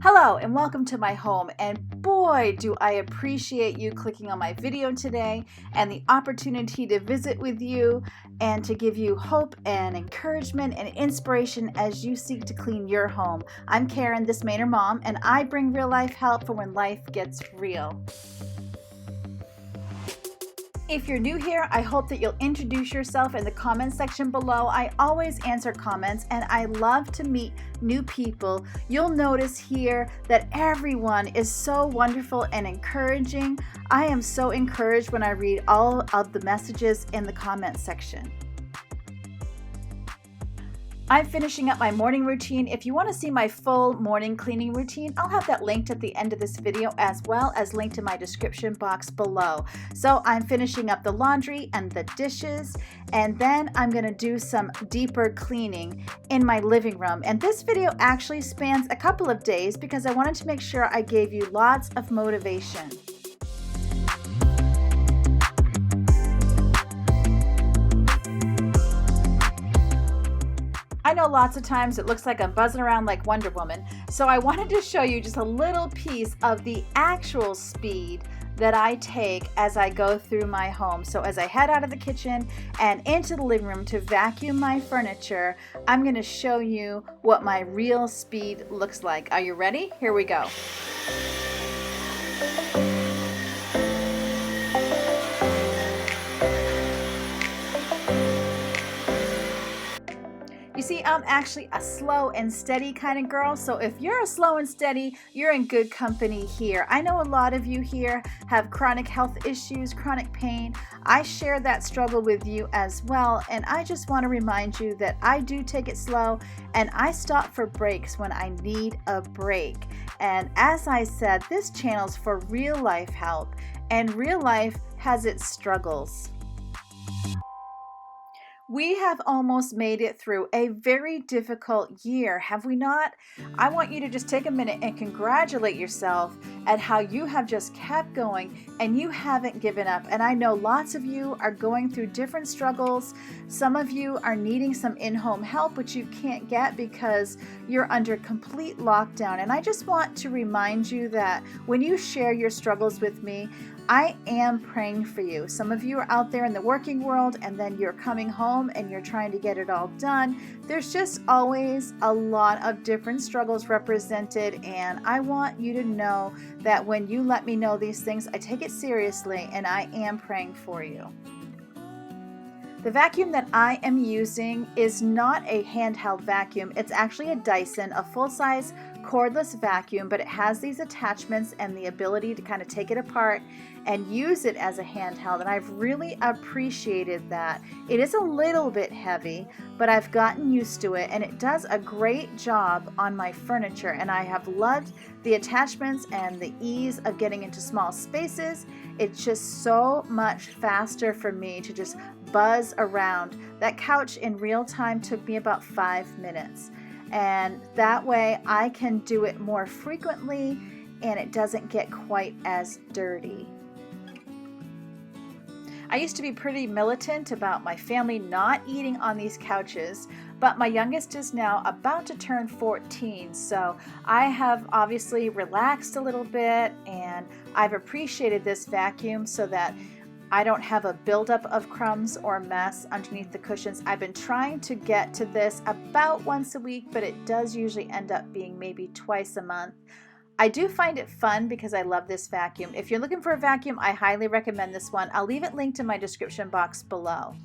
Hello and welcome to my home, and boy do I appreciate you clicking on my video today and the opportunity to visit with you and to give you hope and encouragement and inspiration as you seek to clean your home. I'm Karen, thismainermom, and I bring real life help for when life gets real. If you're new here, I hope that you'll introduce yourself in the comments section below. I always answer comments and I love to meet new people. You'll notice here that everyone is so wonderful and encouraging. I am so encouraged when I read all of the messages in the comments section. I'm finishing up my morning routine. If you want to see my full morning cleaning routine, I'll have that linked at the end of this video, as well as linked in my description box below. So I'm finishing up the laundry and the dishes, and then I'm going to do some deeper cleaning in my living room. And this video actually spans a couple of days because I wanted to make sure I gave you lots of motivation. I know lots of times it looks like I'm buzzing around like Wonder Woman, so I wanted to show you just a little piece of the actual speed that I take as I go through my home. So as I head out of the kitchen and into the living room to vacuum my furniture, I'm going to show you what my real speed looks like. Are you ready? Here we go. You see, I'm actually a slow and steady kind of girl, so if you're a slow and steady, you're in good company here. I know a lot of you here have chronic health issues, chronic pain. I share that struggle with you as well, and I just want to remind you that I do take it slow, and I stop for breaks when I need a break. And as I said, this channel's for real life help, and real life has its struggles. We have almost made it through a very difficult year, have we not? I want you to just take a minute and congratulate yourself at how you have just kept going and you haven't given up. And I know lots of you are going through different struggles. Some of you are needing some in-home help, which you can't get because you're under complete lockdown. And I just want to remind you that when you share your struggles with me, I am praying for you. Some of you are out there in the working world and then you're coming home and you're trying to get it all done. There's just always a lot of different struggles represented, and I want you to know that when you let me know these things, I take it seriously and I am praying for you. The vacuum that I am using is not a handheld vacuum. It's actually a Dyson, a full-size cordless vacuum, but it has these attachments and the ability to kind of take it apart and use it as a handheld, and I've really appreciated that. It is a little bit heavy, but I've gotten used to it, and it does a great job on my furniture, and I have loved the attachments and the ease of getting into small spaces. It's just so much faster for me to just buzz around. That couch in real time took me about 5 minutes, and that way I can do it more frequently and it doesn't get quite as dirty. I used to be pretty militant about my family not eating on these couches, but my youngest is now about to turn 14, so I have obviously relaxed a little bit, and I've appreciated this vacuum so that I don't have a buildup of crumbs or mess underneath the cushions. I've been trying to get to this about once a week, but it does usually end up being maybe twice a month. I do find it fun because I love this vacuum. If you're looking for a vacuum, I highly recommend this one. I'll leave it linked in my description box below.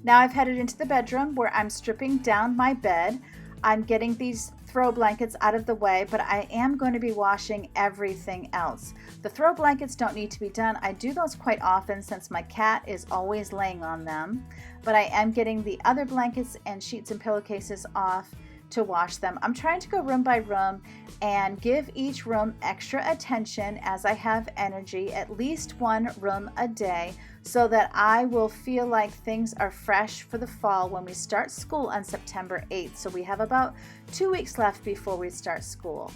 Now I've headed into the bedroom where I'm stripping down my bed. I'm getting these throw blankets out of the way, but I am going to be washing everything else. The throw blankets don't need to be done. I do those quite often since my cat is always laying on them, but I am getting the other blankets and sheets and pillowcases off to wash them. I'm trying to go room by room and give each room extra attention as I have energy, at least one room a day, so that I will feel like things are fresh for the fall when we start school on September 8th. So we have about 2 weeks left before we start school.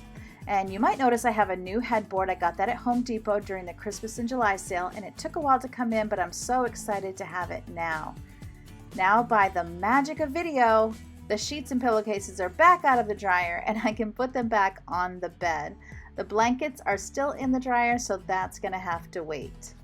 And you might notice I have a new headboard. I got that at Home Depot during the Christmas and July sale, and it took a while to come in, but I'm so excited to have it now. Now, by the magic of video, the sheets and pillowcases are back out of the dryer, and I can put them back on the bed. The blankets are still in the dryer, so that's going to have to wait.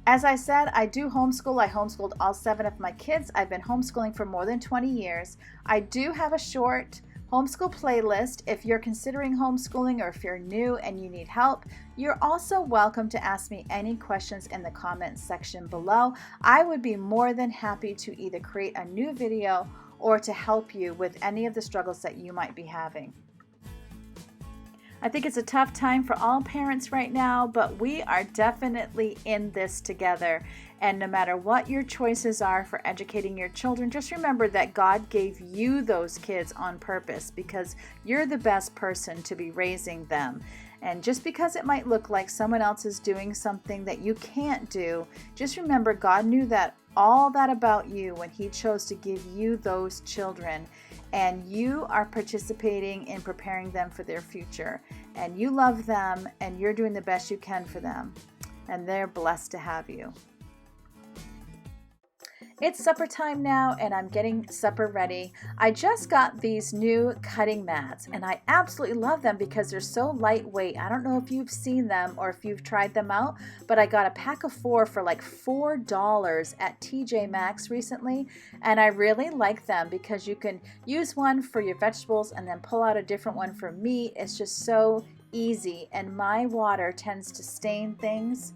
As I said, I do homeschool. I homeschooled all 7 of my kids. I've been homeschooling for more than 20 years. I do have a short homeschool playlist. If you're considering homeschooling or if you're new and you need help, you're also welcome to ask me any questions in the comments section below. I would be more than happy to either create a new video or to help you with any of the struggles that you might be having. I think it's a tough time for all parents right now, but we are definitely in this together. And no matter what your choices are for educating your children, just remember that God gave you those kids on purpose because you're the best person to be raising them. And just because it might look like someone else is doing something that you can't do, just remember God knew that all that about you when He chose to give you those children. And you are participating in preparing them for their future. And you love them, and you're doing the best you can for them. And they're blessed to have you. It's supper time now, and I'm getting supper ready. I just got these new cutting mats, and I absolutely love them because they're so lightweight. I don't know if you've seen them or if you've tried them out, but I got a pack of 4 for like $4 at TJ Maxx recently, and I really like them because you can use one for your vegetables and then pull out a different one for meat. It's just so easy, and my water tends to stain things.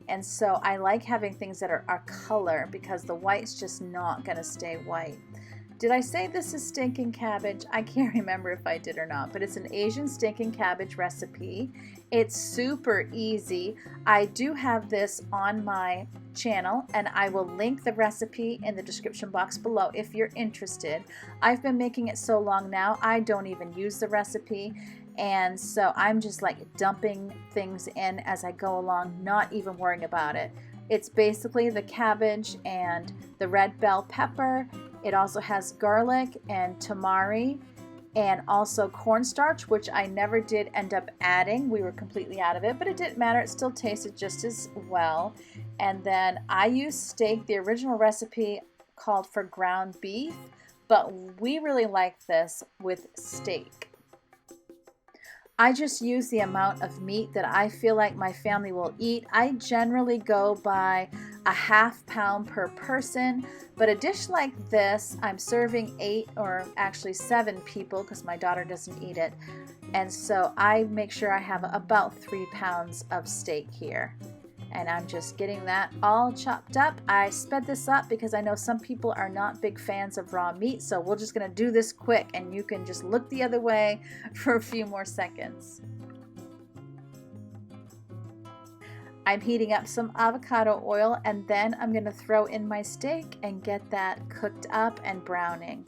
And so I like having things that are color because the white's just not going to stay white. Did I say this is stinking cabbage? I can't remember if I did or not, but it's an Asian stinking cabbage recipe. It's super easy. I do have this on my channel, and I will link the recipe in the description box below if you're interested. I've been making it so long now, I don't even use the recipe. And so I'm just like dumping things in as I go along, not even worrying about it. It's basically the cabbage and the red bell pepper. It also has garlic and tamari and also cornstarch, which I never did end up adding. We were completely out of it, but it didn't matter. It still tasted just as well. And then I used steak. The original recipe called for ground beef, but we really like this with steak. I just use the amount of meat that I feel like my family will eat. I generally go by a ½ pound per person, but a dish like this, I'm serving 8 or actually 7 people because my daughter doesn't eat it. And so I make sure I have about 3 pounds of steak here. And I'm just getting that all chopped up. I sped this up because I know some people are not big fans of raw meat, so we're just going to do this quick, and you can just look the other way for a few more seconds. I'm heating up some avocado oil, and then I'm going to throw in my steak and get that cooked up and browning.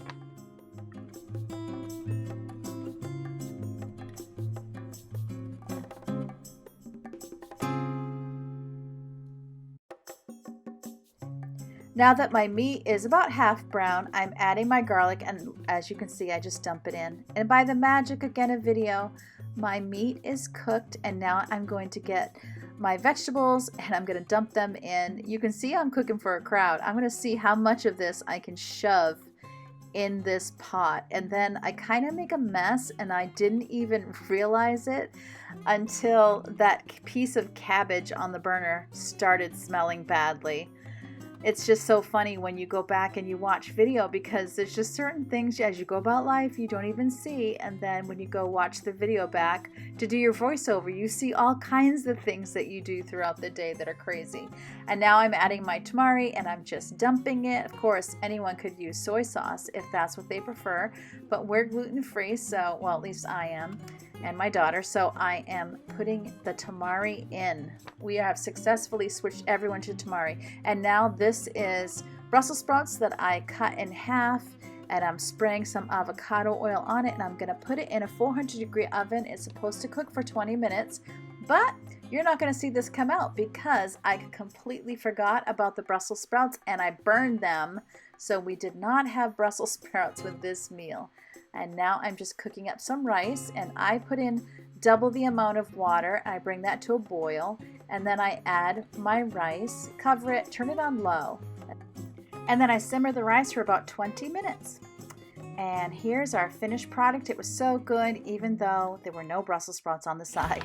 Now that my meat is about half brown, I'm adding my garlic, and as you can see, I just dump it in. And by the magic again of video, my meat is cooked, and now I'm going to get my vegetables and I'm going to dump them in. You can see I'm cooking for a crowd. I'm going to see how much of this I can shove in this pot, and then I kind of make a mess, and I didn't even realize it until that piece of cabbage on the burner started smelling badly. It's just so funny when you go back and you watch video, because there's just certain things as you go about life you don't even see, and then when you go watch the video back to do your voiceover, you see all kinds of things that you do throughout the day that are crazy. And now I'm adding my tamari, and I'm just dumping it. Of course, anyone could use soy sauce if that's what they prefer, but we're gluten-free, so, well, at least I am, and my daughter, so I am putting the tamari in. We have successfully switched everyone to tamari, and now this is Brussels sprouts that I cut in half, and I'm spraying some avocado oil on it, and I'm going to put it in a 400-degree oven. It's supposed to cook for 20 minutes, but you're not going to see this come out because I completely forgot about the Brussels sprouts and I burned them. So we did not have Brussels sprouts with this meal. And now I'm just cooking up some rice, and I put in double the amount of water. I bring that to a boil, and then I add my rice, cover it, turn it on low, and then I simmer the rice for about 20 minutes. And here's our finished product. It was so good, even though there were no Brussels sprouts on the side.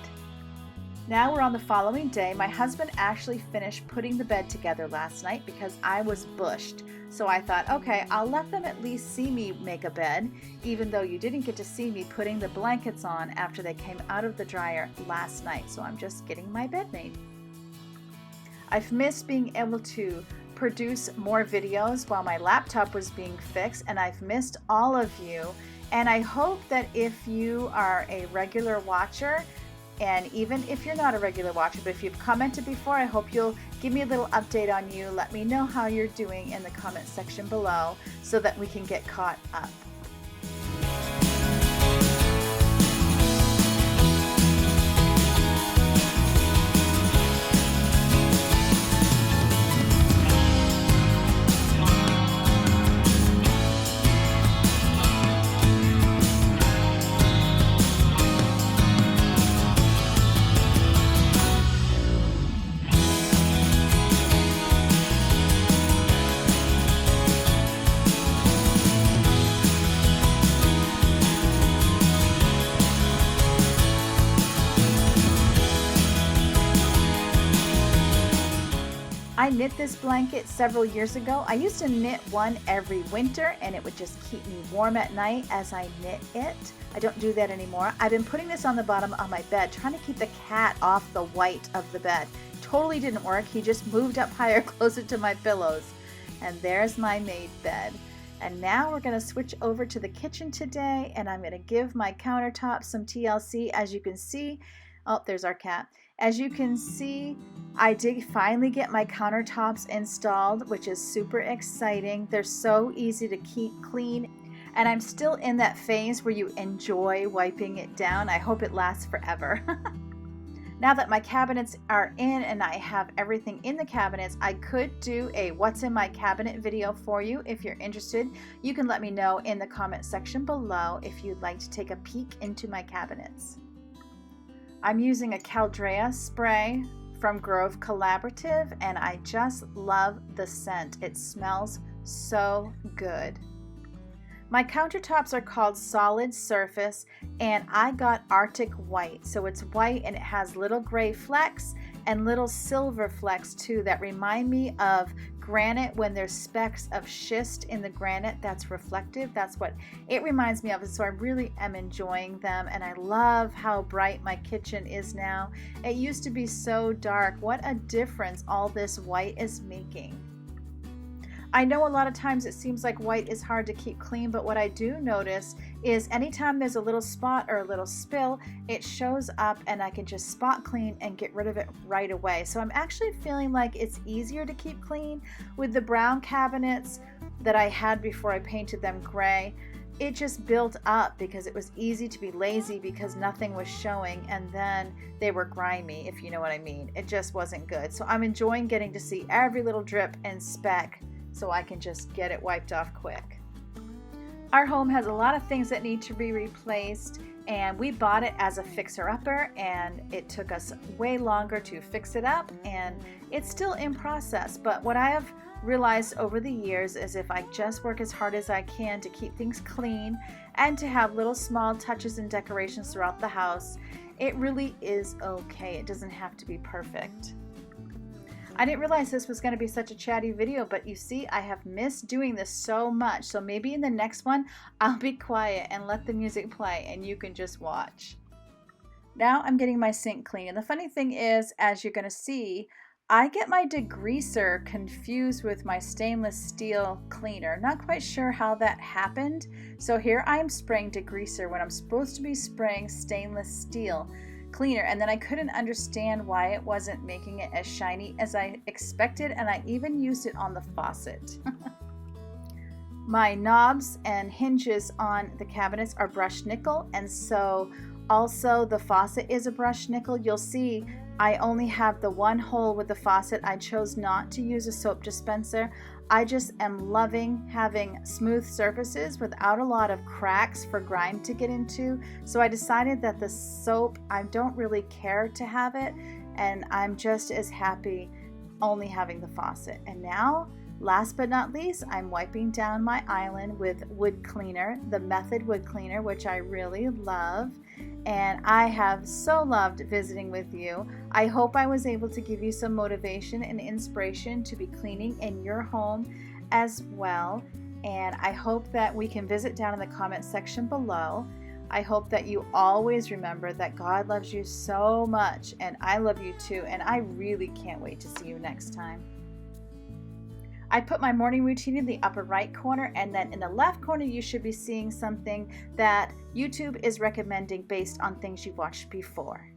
Now we're on the following day. My husband actually finished putting the bed together last night because I was bushed. So I thought, okay, I'll let them at least see me make a bed, even though you didn't get to see me putting the blankets on after they came out of the dryer last night. So I'm just getting my bed made. I've missed being able to produce more videos while my laptop was being fixed, and I've missed all of you. And I hope that if you are a regular watcher, and even if you're not a regular watcher, but if you've commented before, I hope you'll give me a little update on you. Let me know how you're doing in the comment section below so that we can get caught up. I knit this blanket several years ago. I used to knit one every winter, and it would just keep me warm at night as I knit it. I don't do that anymore. I've been putting this on the bottom of my bed, trying to keep the cat off the white of the bed. Totally didn't work. He just moved up higher, closer to my pillows. And there's my made bed. And now we're going to switch over to the kitchen today, and I'm going to give my countertops some TLC. As you can see, oh, there's our cat. As you can see, I did finally get my countertops installed, which is super exciting. They're so easy to keep clean, and I'm still in that phase where you enjoy wiping it down. I hope it lasts forever. Now that my cabinets are in and I have everything in the cabinets, I could do a what's in my cabinet video for you. If you're interested, you can let me know in the comment section below if you'd like to take a peek into my cabinets. I'm using a Caldrea spray from Grove Collaborative, and I just love the scent. It smells so good. My countertops are called Solid Surface, and I got Arctic White. So it's white and it has little gray flecks and little silver flecks too that remind me of granite when there's specks of schist in the granite that's reflective. That's what it reminds me of. So I really am enjoying them, and I love how bright my kitchen is now. It used to be so dark. What a difference all this white is making. I know a lot of times it seems like white is hard to keep clean, but what I do notice is anytime there's a little spot or a little spill, it shows up and I can just spot clean and get rid of it right away. So I'm actually feeling like it's easier to keep clean. With the brown cabinets that I had before I painted them gray, it just built up because it was easy to be lazy because nothing was showing, and then they were grimy, if you know what I mean. It just wasn't good. So I'm enjoying getting to see every little drip and speck, so I can just get it wiped off quick. Our home has a lot of things that need to be replaced, and we bought it as a fixer-upper, and it took us way longer to fix it up, and it's still in process. But what I have realized over the years is if I just work as hard as I can to keep things clean and to have little small touches and decorations throughout the house, it really is okay. It doesn't have to be perfect. I didn't realize this was going to be such a chatty video, but you see, I have missed doing this so much. So maybe in the next one, I'll be quiet and let the music play and you can just watch. Now I'm getting my sink clean. And the funny thing is, as you're going to see, I get my degreaser confused with my stainless steel cleaner. Not quite sure how that happened. So here I am spraying degreaser when I'm supposed to be spraying stainless steel cleaner, and then I couldn't understand why it wasn't making it as shiny as I expected, and I even used it on the faucet. My knobs and hinges on the cabinets are brushed nickel, and so also the faucet is a brushed nickel. You'll see I only have the one hole with the faucet. I chose not to use a soap dispenser. I just am loving having smooth surfaces without a lot of cracks for grime to get into. So I decided that the soap, I don't really care to have it, and I'm just as happy only having the faucet. And now, last but not least, I'm wiping down my island with wood cleaner, the Method wood cleaner, which I really love. And I have so loved visiting with you. I hope I was able to give you some motivation and inspiration to be cleaning in your home as well. And I hope that we can visit down in the comment section below. I hope that you always remember that God loves you so much, and I love you too. And I really can't wait to see you next time. I put my morning routine in the upper right corner, and then in the left corner you should be seeing something that YouTube is recommending based on things you've watched before.